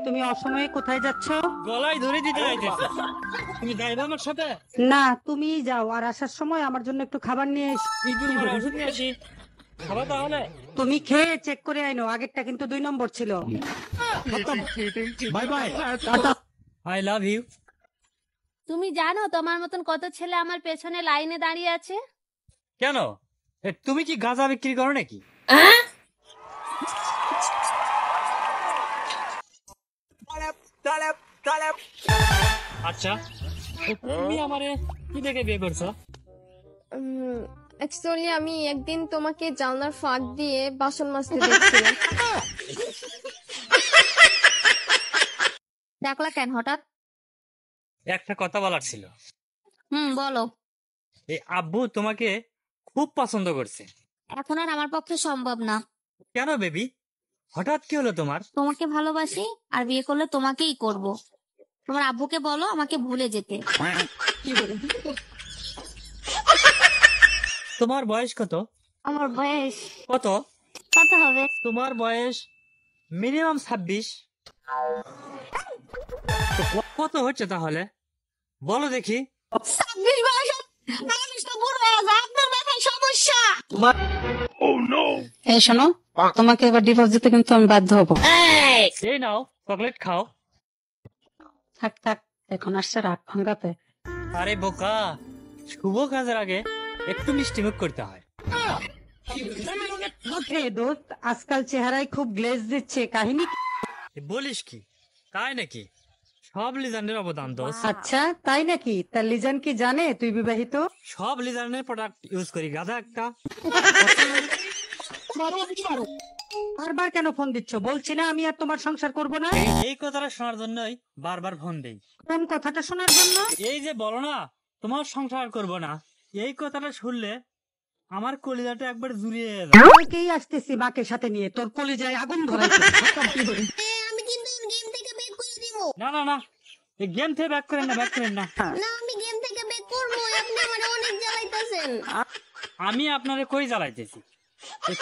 তুমি অসময়ে কোথায় যাচ্ছ? গলায় ধরে দিতে চাইতেছে। তুমি যাইবে আমার সাথে? না, তুমি যাও, আর আসার সময় আমার জন্য একটু খাবার নিয়ে এসো। ইঁদুর মারা ওষুধ নিয়ে আসি, খাবা তাহলে? তুমি খেয়ে চেক করে আইনো, আগেরটা কিন্তু 2 নম্বর ছিল। Bye bye, tata, I love you. তুমি জানো তোমার মতন কত ছেলে আমার পেছনে লাইনে দাঁড়িয়ে আছে? কেন, তুমি কি গাঁজা বিক্রি করো নাকি? আচ্ছা, তুমি আমারে কি দেখে বিয়ে করছো? অ্যাকচুয়ালি আমি একদিন তোমাকে জানলার ফাঁক দিয়ে বাসন মাজতে দেখছিলাম। দেখলা কেন হঠাৎ? একটা কথা বলার ছিল। বলো। এই আব্বু তোমাকে খুব পছন্দ করছে। এখন আর আমার পক্ষে সম্ভব না। কেন বেবি, হঠাৎ কি হলো তোমার? তোমাকে ভালোবাসি, আর বিয়ে করলে তোমাকেই করব। তোমার আব্বুকে বলো আমাকে ভুলে যেতে। তোমার বয়স কত? আমার বয়স কত? কত হবে? তোমার বয়স মিনিমাম 26। তো কত হচ্ছে তাহলে বলো দেখি। 26 বয়স? আমি তো বুড়ো হয়ে যাবো, আপনার মাথায় সমস্যা। এই শোনো, তোমাকে এবার ডিভোর্স দিতে কিন্তু আমি বাধ্য হব। এই নাও চকলেট খাও। থাক থাক, এখন আসছে রাগ ভাঙাতে। আরে বোকা, শুভ কাজের আগে একটু মিষ্টিমুখ করতে হয়। দোস্ত, আজকাল চেহারায় খুব গ্লেজ দিচ্ছে, কাহিনী কি? বলিস কি, তাই নাকি? সব লিজানের অবদান দোষ। আচ্ছা তাই নাকি? তা লিজান কি জানে তুই বিবাহিত? সব লিজানের প্রোডাক্ট ইউজ করি, গাধা একটা। বারবার কেন ফোন দিচ্ছ? বলছি না আমি আর তোমার সংসার করব না। এই কথাটা শোনার জন্যই বারবার ফোন দেই। কোন কথাটা শোনার জন্য? এই যে বলো না তোমার সংসার করব না, এই কথাটা শুনলে আমার কলিজাটা একবার জুড়িয়ে যায়। কালকেই আসতেছি মাকে সাথে নিয়ে, তোর কলিজায় আগুন ধরাইতে। আমি কিন্তু গেম থেকে বের করে দিব। না না না, এই গেম থেকে ব্যাক করেন না, ব্যাক করেন না। না, আমি গেম থেকে বের করবো, আপনি আমারে অনেক জ্বালাইতেছেন। আমি আপনারে কই জ্বালাইতেছি?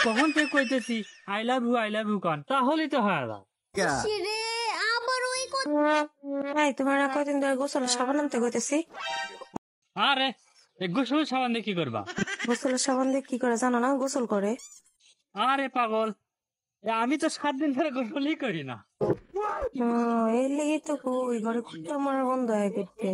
কখন থেকে কইতেছি আই লাভ ইউ কন, তাহলেই তো হয়ে যায়। রে আবার ওই কথা। তোমার কয়দিন ধরে গোসল সাবান আনতে কইতেছি। আরে এই গোসল সাবান দিয়ে কি করবা? গোসলের সাবান দিয়ে কি করে জানো না? গোসল করে। আরে পাগল, আমি তো 7 দিন ধরে গোসলই করি না। এই লেগে তো ওই ঘরে কুত্তা মারা বন্ধ হয়ে গেছে।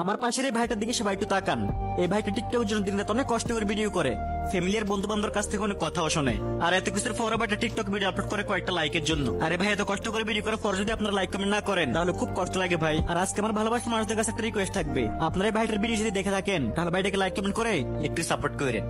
আমার পাশের এই ভাইটার দিকে সবাই একটু তাকান। এই ভাইটা টিকটকের জন্য দিন রাত অনেক কষ্ট করে ভিডিও করে, ফ্যামিলির বন্ধু বান্ধবের কাছ থেকে অনেক কথাও শোনে, আর এত কিছুর পর আবার টিকটক ভিডিও আপলোড করে কয়েকটা লাইকের জন্য। আরে ভাই, এত কষ্ট করে ভিডিও করার পর যদি আপনারা লাইক কমেন্ট না করেন তাহলে খুব কষ্ট লাগে ভাই। আর আজকে আমার ভালোবাসা মানুষদের কাছে একটা রিকোয়েস্ট থাকবে, আপনারা এই ভাইটার ভিডিও যদি দেখে থাকেন তাহলে ভাইটাকে লাইক কমেন্ট করে একটু সাপোর্ট করেন।